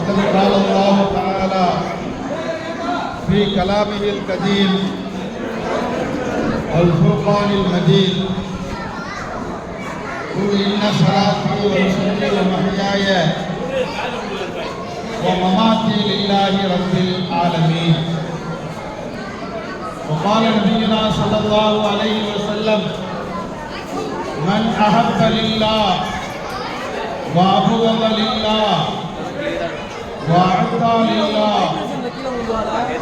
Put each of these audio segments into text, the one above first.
وقد قال الله تعالى في كلامه القديم والفرقان المجيد قل إن صلاتي ونسكي ومحياي ومماتي لله رب العالمين. وقال نبينا صلى الله عليه وسلم من أحب لله وأبغض لله وأعطى لله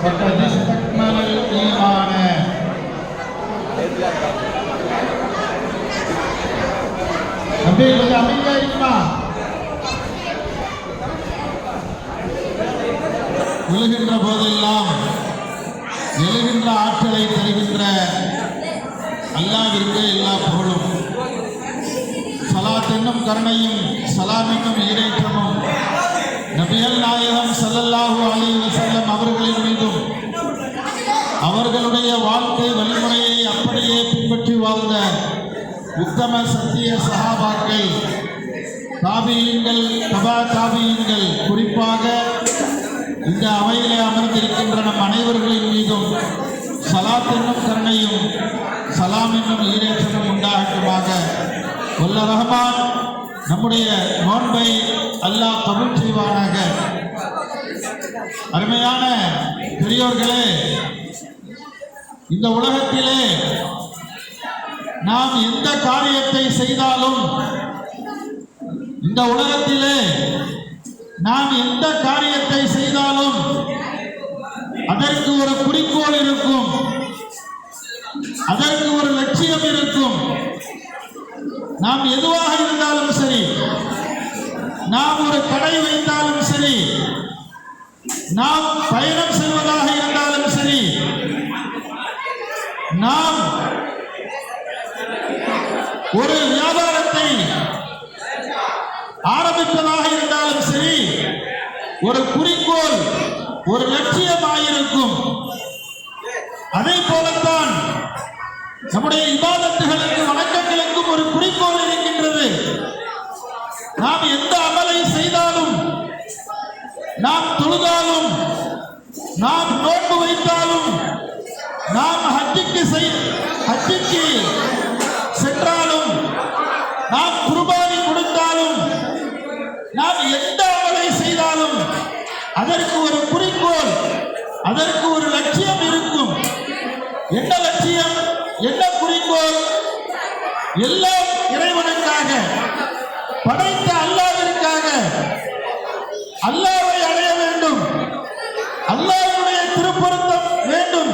فقد استكمل الإيمان. நபி கொஞ்சம் அமைதியா இருக்குமா? எழுகின்ற போதெல்லாம் எழுகின்ற ஆற்றலை தருகின்ற அல்லாஹ்விற்கு எல்லா புகழும், ஸலாத் என்னும் கருணையும் ஸலாம் என்னும் ஈடேற்றமும் நபிகள் நாயகம் ஸல்லல்லாஹு அலைஹி வஸல்லம் அவர்களின் மீதும் அவர்களுடைய வாழ்க்கை வழிமுறையை அப்படியே பின்பற்றி வாழ்ந்த உத்தம சத்திய சஹாபாக்கள், தாபியீன்கள், தபா தாபியீன்கள், குறிப்பாக இந்த அவையிலே அமர்ந்திருக்கின்ற நம் அனைவர்களின் மீதும் ஸலாத் என்னும் கருணையும் ஸலாம் என்னும் ஈடேற்றமும் உண்டாகட்டுமாக. வல்ல ரஹ்மான் நம்முடைய நோன்பை அல்லாஹ் கபூல் செய்வானாக. அருமையான பெரியோர்களே, இந்த உலகத்திலே நாம் எந்த காரியத்தை செய்தாலும், இந்த உலகத்திலே நாம் எந்த காரியத்தை செய்தாலும் அதற்கு ஒரு குறிக்கோள் இருக்கும், அதற்கு ஒரு லட்சியம் இருக்கும். நாம் எதுவாக இருந்தாலும் சரி, நாம் ஒரு கடை வைத்தாலும் சரி, நாம் பயணம் செல்வதாக இருந்தாலும் சரி, நாம் ஒரு வியாபாரத்தை ஆரம்பிப்பதாக இருந்தாலும் சரி, ஒரு குறிக்கோள், ஒரு லட்சியமாயிருக்கும். அதே போலத்தான் நம்முடைய இபாதத்துகளுக்கு, வணக்கங்களுக்கும் ஒரு குறிக்கோள் இருக்கின்றது. நாம் எந்த அமலை செய்தாலும், நாம் தொழுதாலும், நாம் நோன்பு வைத்தாலும், நாம் ஹஜ்ஜுக்கு சென்றாலும், நாம் குர்பானி கொடுத்தாலும், நாம் எந்த அமலை செய்தாலும் அதற்கு ஒரு குறிக்கோள், அதற்கு ஒரு லட்சியம் இருக்கும். என்ன லட்சியம், என்ன குறிக்கோள்? எல்லாம் இறைவனுக்காக, படைத்த அல்லாஹ்விற்காக, அல்லாஹ்வை அடைய வேண்டும், அல்லாஹ்வுடைய திருப்பொருத்தம் வேண்டும்,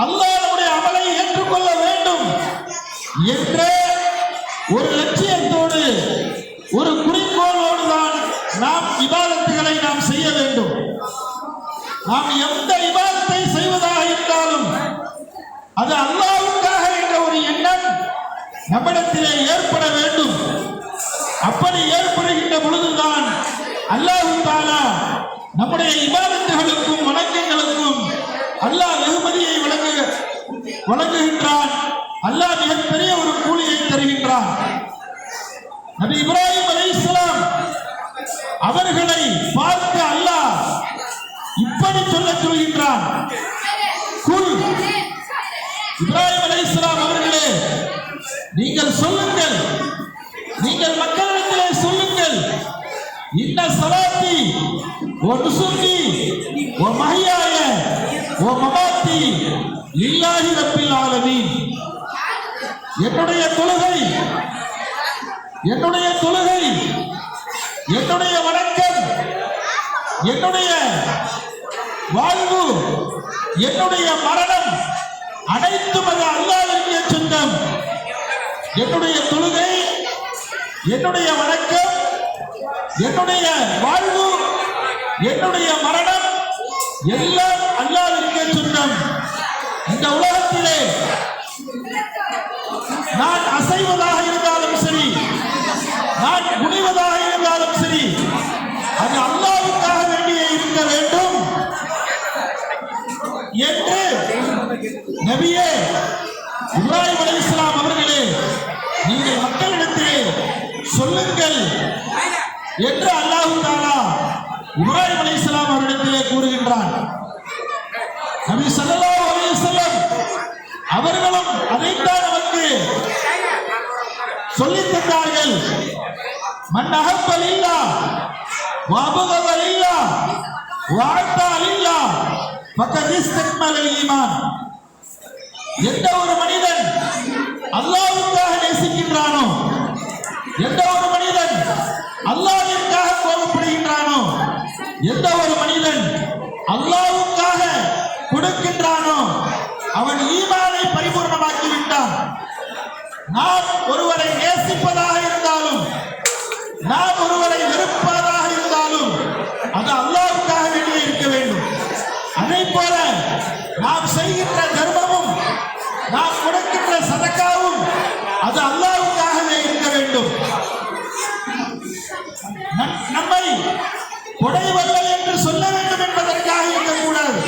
அல்லாஹ்வுடைய அமலை ஏற்றுக்கொள்ள வேண்டும் என்ற ஒரு லட்சியத்தோடு, ஒரு குறிக்கோளோடு தான் நாம் இபாதத்துகளை நாம் செய்ய வேண்டும். நாம் எந்த இபாதத்தை செய்வதாக இருந்தாலும் அது அல்லாஹ்வுக்காக என்ற ஒரு எண்ணம் நம்மிடத்திலே ஏற்பட வேண்டும். அப்படி ஏற்படுகின்ற பொழுதுதான் அல்லாஹ் தஆலா நம்முடைய இபாதத்துகளுக்கும் வணக்கங்களுக்கும் அல்லாஹ் வெகுமதியை வழங்குகின்றான். அல்லாஹ் மிகப்பெரிய ஒரு கூலியை தருகின்றான். நபி இப்ராஹிம் அலைஹிஸ்ஸலாம் அவர்களை பார்த்து அல்லாஹ் இப்படி சொல்கின்றான், குல், இப்ராஹிம் அலைஹிஸ்ஸலாம் அவர்களே, நீங்கள் சொல்லுங்கள், நீங்கள் மக்களிடத்திலே சொல்லுங்கள், இன்ன ஸலாத்தி வ நுஸுகி வ மஹ்யாய வ மமாத்தி லில்லாஹி ரப்பில் ஆலமீன். என்னுடைய தொழுகை, என்னுடைய தொழுகை, என்னுடைய வணக்கம், என்னுடைய வாழ்வு, என்னுடைய மரணம் அனைத்தும் அது அல்லாஹ்விற்கே சொந்தம். என்னுடைய தொழுகை, என்னுடைய வணக்கம், என்னுடைய வாழ்வு, என்னுடைய மரணம் எல்லாம் அல்லாஹ்விற்கே சொந்தம். இந்த உலகத்திலே நான் அசைவதாக இருந்தாலும் சரி, நான் குனிவதாக இருந்தாலும் சரி, அது அல்லாஹ்வுக்காக வேண்டியே இருக்க வேண்டும் என்று நபியே இப்ராஹிம் அலைஹிஸ்ஸலாம் அவர்களே, நீங்கள் மக்களிடத்திலே சொல்லுங்கள் என்று அல்லாஹ் தஆலா இப்ராஹிம் அலைஹிஸ்ஸலாம் அவரிடத்திலே கூறுகின்றான். நபி ஸல்லல்லாஹு அலைஹி வஸல்லம் அவர்களும் அதைத்தான் நமக்கு சொல்லித் தந்தார்கள். மன் அஹப்ப லில்லாஹ் வ அபகத லில்லாஹ் வ அத்தா லில்லாஹ் ஃபகத் இஸ்தக்மலல் ஈமான். எந்த ஒரு மனிதன் அல்லாஹ்வுக்காக நேசிக்கின்றானோ, எந்த ஒரு மனிதன் அல்லாஹ்விற்காக கோபப்படுகின்றானோ, எந்த ஒரு மனிதன் அல்லாஹ்வுக்காக கொடுக்கின்றானோ அவன் ஈமானை பரிபூர்ணமாக்கி விட்டான். நாம் ஒருவரை நேசிப்பதாக இருந்தாலும், நாம் ஒருவரை வெறுப்பதாக இருந்தாலும் அது அல்லாஹ்வுக்காக வேண்டியே இருக்க வேண்டும். அதை போல நாம் செய்கின்ற தர்மமும் நாம் கொடுக்கின்ற சதக்காவும் அது அல்லாஹ்வுக்காகவே இருக்க வேண்டும். நம்மை கொடைவல்லல் என்று சொல்ல வேண்டும் என்பதற்காக இருக்கக்கூடாது.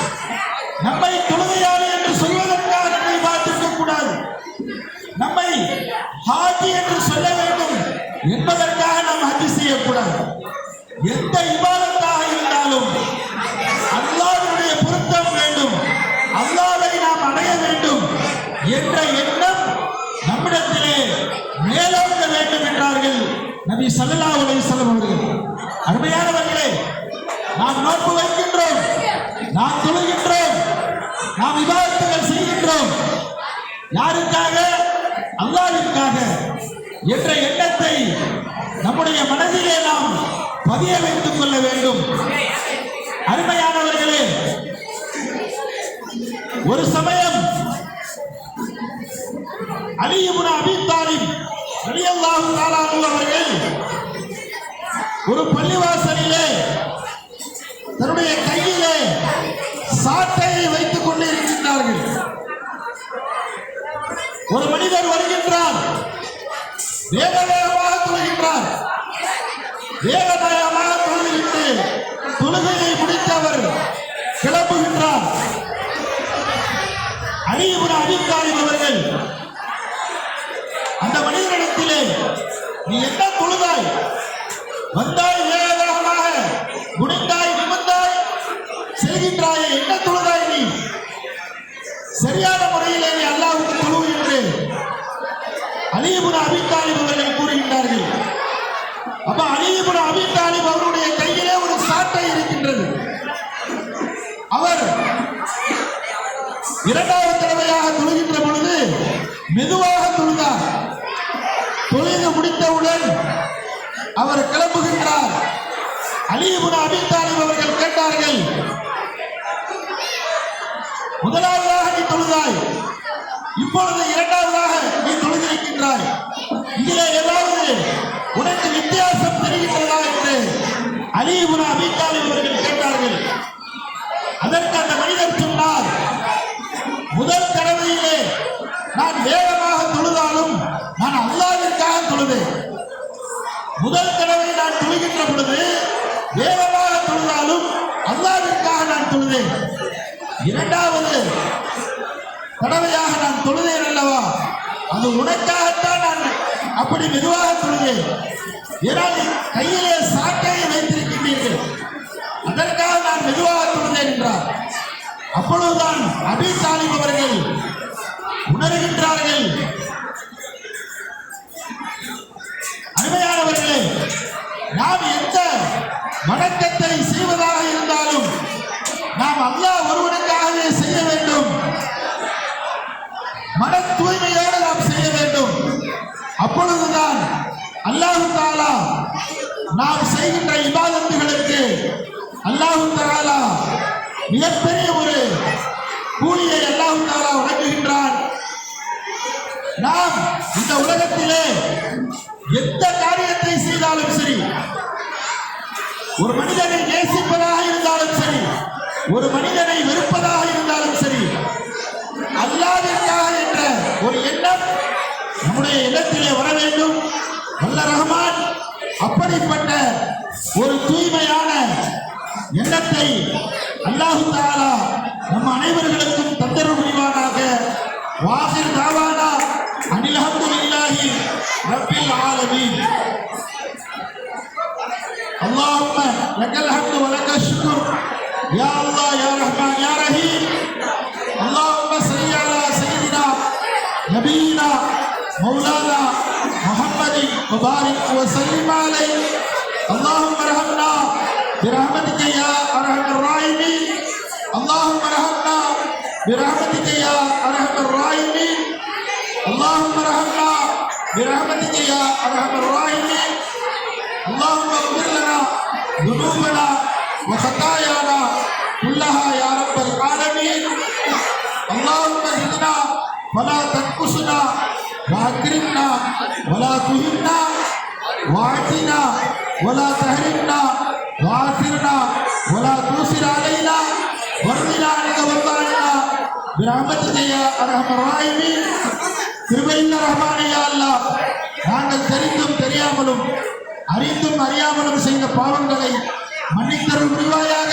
நம்மை தொழுகையாளி என்று சொல்வதற்காக நம்மை பார்த்திருக்க கூடாது. நம்மை ஹாஜி என்று சொல்ல வேண்டும் என்பதற்காக நாம் ஹஜ் செய்யக்கூடாது. எந்த இபாதத்தாக இருந்தாலும் அல்லாஹ்வுடைய பொருத்தம் வேண்டும், அல்லாஹ்வை நாம் அடைய வேண்டும் என்ற எண்ணம் நம்மிடத்திலே மேலோங்க வேண்டும் என்றார்கள் நபி ஸல்லல்லாஹு அலைஹி வஸல்லம் அவர்கள். அருமையானவர்களே, நாம் நோன்பு வைக்கின்றோம், நாம் தொழுகின்றோம், நாம் இபாதத்துகள் செய்கின்றோம். யாருக்காக? அல்லாஹ்விற்காக என்ற எண்ணத்தை நம்முடைய மனதிலே நாம் பதிய வைத்துக் கொள்ள வேண்டும். அருமையானவர்களே, ஒரு சமயம் அலி இப்னு அபீ தாலிப் ரலியல்லாஹு தஆலா அன்ஹு அவர்கள் ஒரு பள்ளிவாசலிலே தன்னுடைய கையிலே சாட்டையை வைத்துக் கொண்டிருக்கின்றார்கள். ஒரு மனிதர் வருகின்றார், வேக வேகமாக தொழுகின்றார். வேக வேகமாக தொழுதுவிட்டு தொழுகையை முடித்தவர் கிளம்புகின்றார். அலி இப்னு அபீ தாலிப் அவர்கள் அந்த மனிதனிடத்திலே, நீ என்ன தொழுதாய்? வந்தாய், வேக வேகமாக குனிந்தாய், நிமிர்ந்தாய், செல்கின்றாயே, என்ன தொழுதாய் நீ? சரியான முறையிலே நீ அல்லாஹ்வுக்கு தொழு என்று அலி இப்னு அபீ தாலிப் அவர்கள் கூறுகின்றார்கள். அப்ப அலி இப்னு அபீ தாலிப் அவருடைய கையிலே ஒரு சாட்டை இருக்கின்றது. அவர் இரண்டாவது தடவையாக தொழுகின்ற பொழுது மெதுவாக தொழுதார். தொழுது முடித்தவுடன் அவர் கிளம்புகின்றார். அலி இப்னு அபீ தாலிப் அவர்கள் கேட்டார்கள், முதலாவதாக நீ தொழுதாய், இப்பொழுது இரண்டாவதாக நீ தொழுதிருக்கின்றாய், இதிலே ஏதாவது உனக்கு வித்தியாசம் தெரிகின்றதா என்று அலி இப்னு அபீ தாலிப் அவர்கள் கேட்டார்கள். அதற்கு அந்த மனிதர் சொன்னார், முதல் தடவையிலே நான் வேகமாக தொழுதாலும் நான் அல்லாஹ்விற்காக தொழுதேன். முதல் தடவை நான் தொழுகின்ற பொழுது வேகமாக தொழுதாலும் அல்லாஹ்விற்காக நான் தொழுதேன். இரண்டாவது தடவையாக நான் தொழுதேன் அல்லவா, அது உனக்காகத்தான் நான் அப்படி மெதுவாக தொழுதேன். ஏனால் கையிலே சாட்டையை வைத்திருக்கின்றீர்கள், அதற்காக நான் மெதுவாக தொழுதேன் என்றார். அப்பொழுதுதான் அபீ தாலிப் அவர்கள் உணர்கின்றார்கள். அருமையானவர்களே, நாம் எந்த வணக்கத்தை செய்வதாக இருந்தாலும் நாம் அல்லாஹ் ஒருவனுக்காகவே செய்ய வேண்டும், மன தூய்மையோடு நாம் செய்ய வேண்டும். அப்பொழுதுதான் அல்லாஹ் தஆலா நாம் செய்கின்ற இபாதத்துகளுக்கு அல்லாஹ் தஆலா மிகப்பெரிய ஒரு கூலியை அல்லாஹ் தஆலா வழங்குகின்றான். நாம் இந்த உலகத்திலே எந்த காரியத்தை செய்தாலும் சரி, ஒரு மனிதனை நேசிப்பதாக இருந்தாலும் சரி, ஒரு மனிதனை வெறுப்பதாக இருந்தாலும் சரி, அல்லாஹ்விற்காக என்ற ஒரு எண்ணம் நம்முடைய இல்லத்திலே வர வேண்டும். வல்ல ரஹ்மான் அப்படிப்பட்ட ஒரு தூய்மையான எண்ணத்தை அல்லாஹ் தஆலா நம் அனைவர்களுக்கும் தந்தருள் புரிவானாக. வாஹிர் தாவானா அனில் ஹம்துலில்லாஹி ரப்பில் ஆலமீன். அல்லாஹும்ம லக்கல் ஹம்து வ லக்க या अल्लाह या रहमान या रहीम अल्लाहुम्मा सल्ली अला सय्यिदिना नबीना मौलाना मुहम्मदिन व बारिक व सल्लिम अलैहि अल्लाहुम्मा रहमना बिरहमतिका या अरहमर राहिमीन अल्लाहुम्मा रहमना बिरहमतिका या अरहमर राहिमीन अल्लाहुम्मा रहमना बिरहमतिका या अरहमर राहिमीन अल्लाहुम्मा इग़फिर लना ذنوبنا وخطايانا كلها يا رب العالمين اللهم زدنا ولا تنقصنا واكرمنا ولا تهنا واعطنا ولا تحرمنا واثرنا ولا تؤثر علينا وارضنا عنك وارض عنا برحمتك يا ارحم الراحمين கிருபையுள்ள ரஹ்மானே யா அல்லாஹ் நாங்கள் தெரிந்தும் தெரியாமலும் அறிந்தும் அறியாமலும் செய்த பாவங்களை மன்னித்தருள் புரிவாயாக.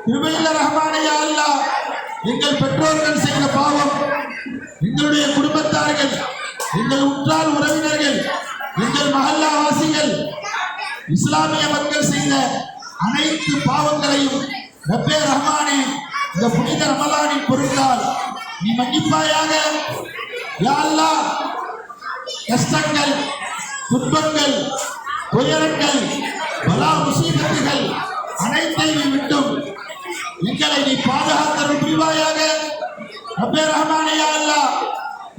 கிருபையுள்ள ரஹ்மானே யா அல்லாஹ் எங்கள் பெற்றோர்கள் செய்த பாவம், எங்களுடைய குடும்பத்தார்கள், எங்கள் உற்றார் உறவினர்கள், எங்கள் மஹல்லா வாசிகள், இஸ்லாமிய மக்கள் செய்த அனைத்து பாவங்களையும் ரப்பே ரஹ்மானே இந்த புனித ரமலானின் பொருட்டால் நீ மன்னிப்பாயாக. யா அல்லாஹ் கஷ்டங்கள், துன்பங்கள், துயரங்கள், பலா முசீபத்துகள் அனைத்தையும் விட்டும் எங்களை நீ பாதுகாத்தருள் புரிவாயாக. ரப்பே ரஹ்மானே யா அல்லாஹ்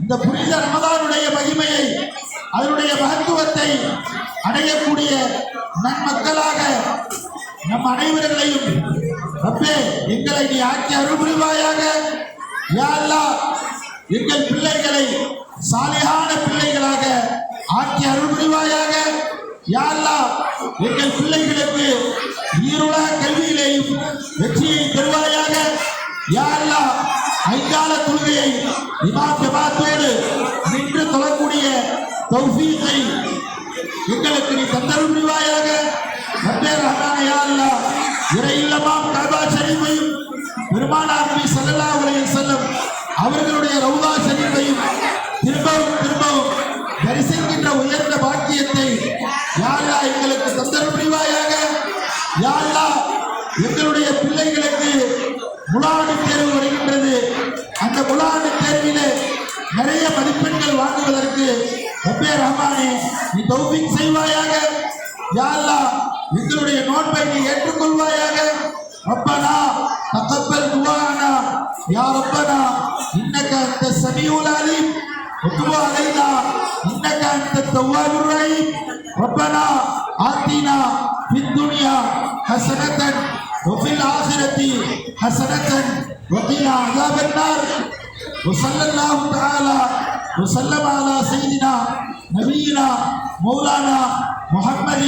இந்த புனித ரமலானுடைய மகிமையை, அதனுடைய மகத்துவத்தை அடையக்கூடிய நன்மக்களாக நம் அனைவர்களையும் ரப்பே எங்களை நீ ஆக்கி அருள் புரிவாயாக. யா அல்லாஹ் எங்கள் பிள்ளைகளை சாலிஹான பிள்ளைகளாக ஆக்கி அருள் புரிவாயாக. யா அல்லாஹ் எங்கள் பிள்ளைகளுக்கு ஈருலக கல்வியிலேயும் வெற்றியை தருவாயாக. யா அல்லாஹ் ஐங்கால தொழுகையை இமாம் ஜமாத்தோடு நின்று தொழக்கூடிய தௌஃபீக்கை எங்களுக்கு நீ தந்தருள் புரிவாயாக. ரப்பே ரஹ்மானே யா அல்லாஹ் இறை இல்லமாம் கஅபா ஷரீஃபையும் பெருமானார் நபி ஸல்லல்லாஹு அலைஹி வஸல்லம் அவர்களுடைய ரவுதா ஷரீஃபையும் திரும்பவும் தரிசிக்கின்ற உயர்ந்த பாக்கியத்தை யா அல்லாஹ் எங்களுக்கு தந்தருள் புரிவாயாக. யா அல்லாஹ் எங்களுடைய பிள்ளைகளுக்கு முலாண்டு தேர்வு வருகின்றது. அந்த முலாண்டு தேர்விலே நிறைய மதிப்பெண்கள் வாங்குவதற்கு ரப்பே ரஹ்மானே நீ தௌஃபீக் செய்வாயாக. யா அல்லாஹ் எங்களுடைய நோன்பை நீ ஏற்றுக்கொள்வாயாக. ரப்பனா தகப்பல் துஆனா யா ரப்பனா இன்னக அன்த ஸமீஉல் அலீம் وتب علينا إنك أنت التواب الرحيم ربنا آتنا في الدنيا حسنة وفي الآخرة حسنة وقنا عذاب النار وصلى الله تعالى وسلم على سيدنا نبينا مولانا محمد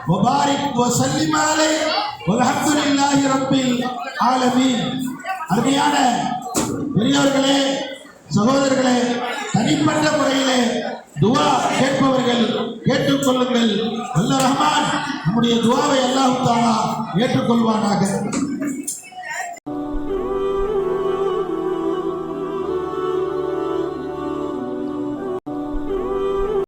وبارك وسلم عليه والحمد لله رب العالمين. அருமையான பெரியவர்களே, சகோதரர்களே, தனிப்பட்ட முறையிலே துவா கேட்பவர்கள் கேட்டுக்கொள்ளுங்கள். அல்லாஹ் ரஹ்மான் நம்முடைய துவாவை அல்லாஹ் தஆலா ஏற்றுக்கொள்வானாக.